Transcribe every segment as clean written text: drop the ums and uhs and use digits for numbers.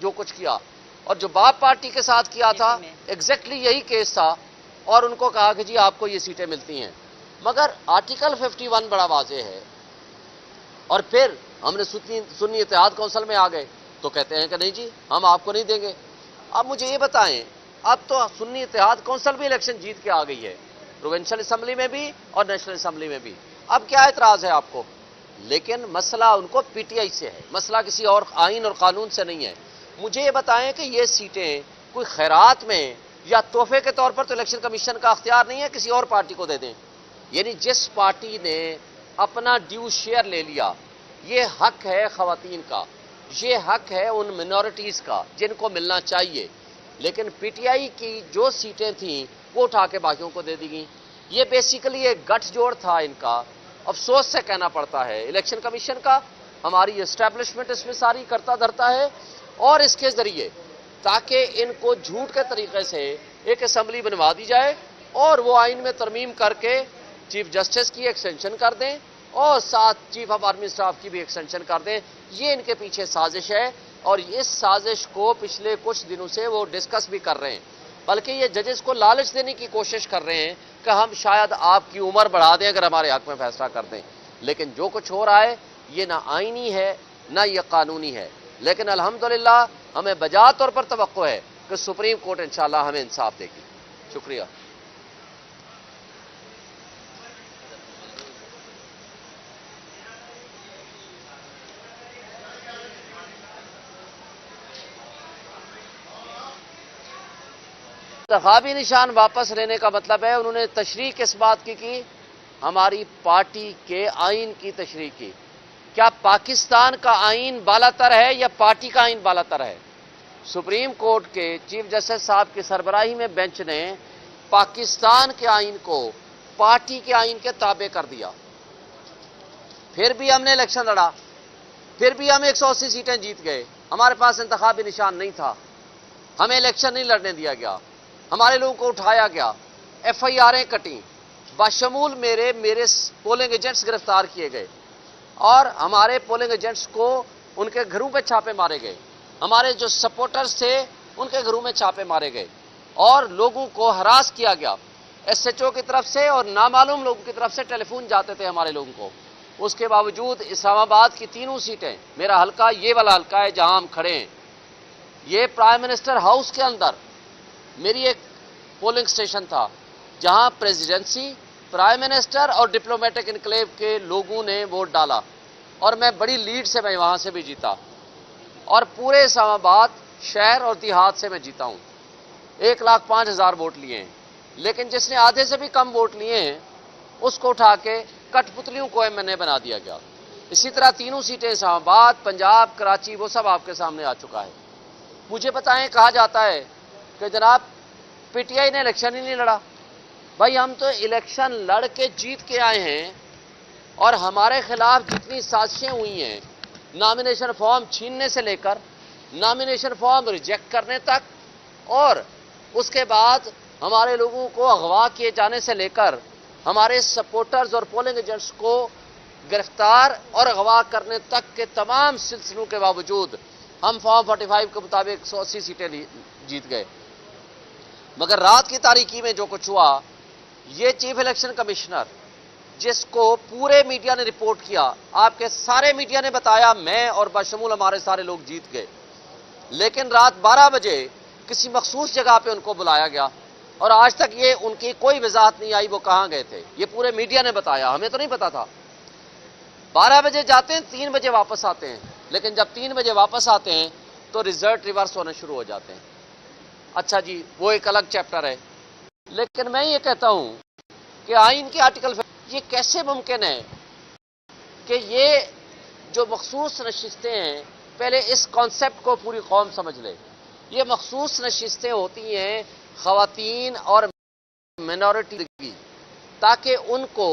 جو کچھ کیا، اور جو باپ پارٹی کے ساتھ کیا تھا ایگزیکٹلی یہی کیس تھا، اور ان کو کہا کہ جی آپ کو یہ سیٹیں ملتی ہیں، مگر آرٹیکل 51 بڑا واضح ہے۔ اور پھر ہم نے سنی اتحاد کونسل میں آ گئے تو کہتے ہیں کہ نہیں جی ہم آپ کو نہیں دیں گے۔ اب مجھے یہ بتائیں، اب تو سنی اتحاد کونسل بھی الیکشن جیت کے آ گئی ہے، پروونشل اسمبلی میں بھی اور نیشنل اسمبلی میں بھی، اب کیا اعتراض ہے آپ کو؟ لیکن مسئلہ ان کو پی ٹی آئی سے ہے، مسئلہ کسی اور آئین اور قانون سے نہیں ہے۔ مجھے یہ بتائیں کہ یہ سیٹیں کوئی خیرات میں یا تحفے کے طور پر تو الیکشن کمیشن کا اختیار نہیں ہے کسی اور پارٹی کو دے دیں، یعنی جس پارٹی نے اپنا ڈیو شیئر لے لیا، یہ حق ہے خواتین کا، یہ حق ہے ان منورٹیز کا جن کو ملنا چاہیے، لیکن پی ٹی آئی کی جو سیٹیں تھیں وہ اٹھا کے باقیوں کو دے دی گئیں۔ یہ بیسیکلی ایک گٹھ جوڑ تھا ان کا، افسوس سے کہنا پڑتا ہے الیکشن کمیشن کا، ہماری اسٹیبلشمنٹ اس میں ساری کرتا دھرتا ہے، اور اس کے ذریعے تاکہ ان کو جھوٹ کے طریقے سے ایک اسمبلی بنوا دی جائے اور وہ آئین میں ترمیم کر کے چیف جسٹس کی ایکسٹینشن کر دیں اور ساتھ چیف آف آرمی اسٹاف کی بھی ایکسٹینشن کر دیں۔ یہ ان کے پیچھے سازش ہے، اور اس سازش کو پچھلے کچھ دنوں سے وہ ڈسکس بھی کر رہے ہیں، بلکہ یہ ججز کو لالچ دینے کی کوشش کر رہے ہیں کہ ہم شاید آپ کی عمر بڑھا دیں اگر ہمارے حق میں فیصلہ کر دیں، لیکن جو کچھ ہو رہا ہے یہ نہ آئینی ہے نہ یہ قانونی ہے، لیکن الحمدللہ ہمیں بجا طور پر توقع ہے کہ سپریم کورٹ انشاءاللہ ہمیں انصاف دے گی۔ شکریہ۔ انتخابی نشان واپس لینے کا مطلب ہے انہوں نے تشریح کس بات کی ہماری پارٹی کے آئین کی تشریح کی۔ کیا پاکستان کا آئین بالاتر ہے یا پارٹی کا آئین بالاتر ہے؟ سپریم کورٹ کے چیف جسٹس صاحب کی سربراہی میں بینچ نے پاکستان کے آئین کو پارٹی کے آئین کے تابع کر دیا، پھر بھی ہم نے الیکشن لڑا، پھر بھی ہم 180 سیٹیں جیت گئے، ہمارے پاس انتخابی نشان نہیں تھا، ہمیں الیکشن نہیں لڑنے دیا گیا، ہمارے لوگوں کو اٹھایا گیا، ایف آئی آریں کٹیں، بشمول میرے پولنگ ایجنٹس گرفتار کیے گئے، اور ہمارے پولنگ ایجنٹس کو ان کے گھروں پہ چھاپے مارے گئے، ہمارے جو سپورٹرز تھے ان کے گھروں میں چھاپے مارے گئے، اور لوگوں کو ہراس کیا گیا، ایس ایچ او کی طرف سے اور نامعلوم لوگوں کی طرف سے ٹیلی فون جاتے تھے ہمارے لوگوں کو۔ اس کے باوجود اسلام آباد کی تینوں سیٹیں، میرا حلقہ یہ والا حلقہ ہے جہاں ہم کھڑے ہیں، یہ پرائم منسٹر ہاؤس کے اندر میری ایک پولنگ سٹیشن تھا جہاں پریزیڈنسی، پرائم منسٹر اور ڈپلومیٹک انکلیو کے لوگوں نے ووٹ ڈالا، اور میں بڑی لیڈ سے میں وہاں سے بھی جیتا، اور پورے اسلام آباد شہر اور دیہات سے میں جیتا ہوں، 1,05,000 ووٹ لیے ہیں، لیکن جس نے آدھے سے بھی کم ووٹ لیے ہیں اس کو اٹھا کے کٹ پتلیوں کو ایم این اے بنا دیا گیا۔ اسی طرح تینوں سیٹیں اسلام آباد، پنجاب، کراچی، وہ سب آپ کے سامنے آ چکا ہے۔ مجھے بتائیں، کہا جاتا ہے کہ جناب پی ٹی آئی نے الیکشن ہی نہیں لڑا۔ بھائی ہم تو الیکشن لڑ کے جیت کے آئے ہیں، اور ہمارے خلاف جتنی سازشیں ہوئی ہیں، نامینیشن فارم چھیننے سے لے کر نامینیشن فارم ریجیکٹ کرنے تک، اور اس کے بعد ہمارے لوگوں کو اغوا کیے جانے سے لے کر ہمارے سپورٹرز اور پولنگ ایجنٹس کو گرفتار اور اغوا کرنے تک کے تمام سلسلوں کے باوجود ہم فارم 45 کے مطابق 180 سیٹیں جیت گئے۔ مگر رات کی تاریکی میں جو کچھ ہوا، یہ چیف الیکشن کمشنر جس کو پورے میڈیا نے رپورٹ کیا، آپ کے سارے میڈیا نے بتایا، میں اور بشمول ہمارے سارے لوگ جیت گئے، لیکن رات 12 بجے کسی مخصوص جگہ پہ ان کو بلایا گیا، اور آج تک یہ ان کی کوئی وضاحت نہیں آئی وہ کہاں گئے تھے، یہ پورے میڈیا نے بتایا، ہمیں تو نہیں پتا تھا۔ 12 بجے جاتے ہیں، 3 بجے واپس آتے ہیں، لیکن جب 3 بجے واپس آتے ہیں تو ریزلٹ ریورس ہونے شروع ہو جاتے ہیں۔ اچھا جی وہ ایک الگ چیپٹر ہے، لیکن میں یہ کہتا ہوں کہ آئین کے آرٹیکل یہ کیسے ممکن ہے کہ یہ جو مخصوص نشستیں ہیں، پہلے اس کانسیپٹ کو پوری قوم سمجھ لے، یہ مخصوص نشستیں ہوتی ہیں خواتین اور مینورٹی کی، تاکہ ان کو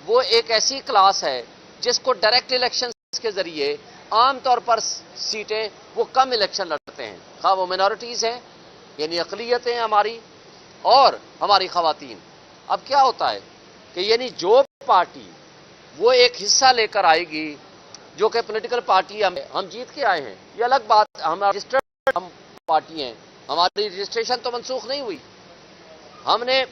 وہ ایک ایسی کلاس ہے جس کو ڈائریکٹ الیکشن کے ذریعے عام طور پر سیٹیں وہ کم الیکشن لڑتے ہیں، خواہ وہ مینورٹیز ہیں یعنی اقلیتیں ہماری اور ہماری خواتین۔ اب کیا ہوتا ہے کہ یعنی جو پارٹی وہ ایک حصہ لے کر آئے گی، جو کہ پولیٹیکل پارٹی ہم جیت کے آئے ہیں، یہ الگ بات، ہم رجسٹرڈ پارٹی ہیں، ہماری رجسٹریشن تو منسوخ نہیں ہوئی۔ ہم نے